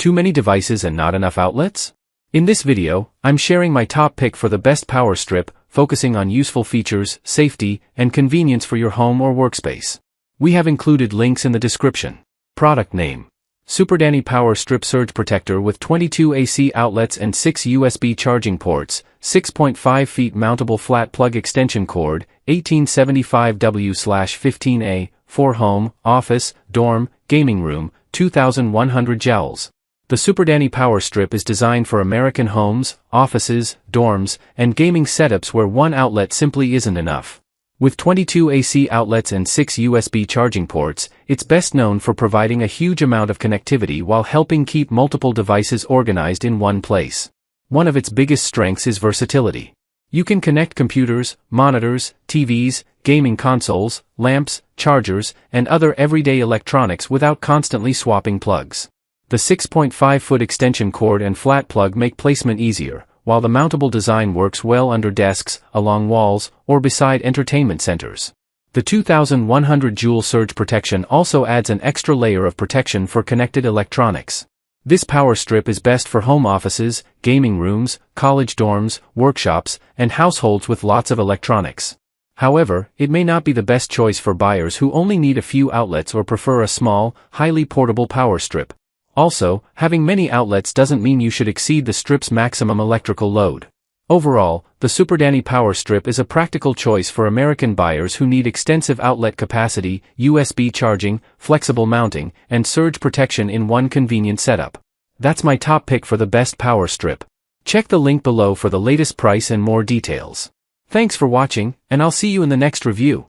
Too many devices and not enough outlets? In this video, I'm sharing my top pick for the best power strip, focusing on useful features, safety, and convenience for your home or workspace. We have included links in the description. Product name: SUPERDANNY Power Strip Surge Protector with 22 AC outlets and 6 USB charging ports, 6.5 feet mountable flat plug extension cord, 1875W/15A, for home, office, dorm, gaming room, 2100 joules. The SUPERDANNY Power Strip is designed for American homes, offices, dorms, and gaming setups where one outlet simply isn't enough. With 22 AC outlets and 6 USB charging ports, it's best known for providing a huge amount of connectivity while helping keep multiple devices organized in one place. One of its biggest strengths is versatility. You can connect computers, monitors, TVs, gaming consoles, lamps, chargers, and other everyday electronics without constantly swapping plugs. The 6.5-foot extension cord and flat plug make placement easier, while the mountable design works well under desks, along walls, or beside entertainment centers. The 2100 joule surge protection also adds an extra layer of protection for connected electronics. This power strip is best for home offices, gaming rooms, college dorms, workshops, and households with lots of electronics. However, it may not be the best choice for buyers who only need a few outlets or prefer a small, highly portable power strip. Also, having many outlets doesn't mean you should exceed the strip's maximum electrical load. Overall, the SUPERDANNY Power Strip is a practical choice for American buyers who need extensive outlet capacity, USB charging, flexible mounting, and surge protection in one convenient setup. That's my top pick for the best power strip. Check the link below for the latest price and more details. Thanks for watching, and I'll see you in the next review.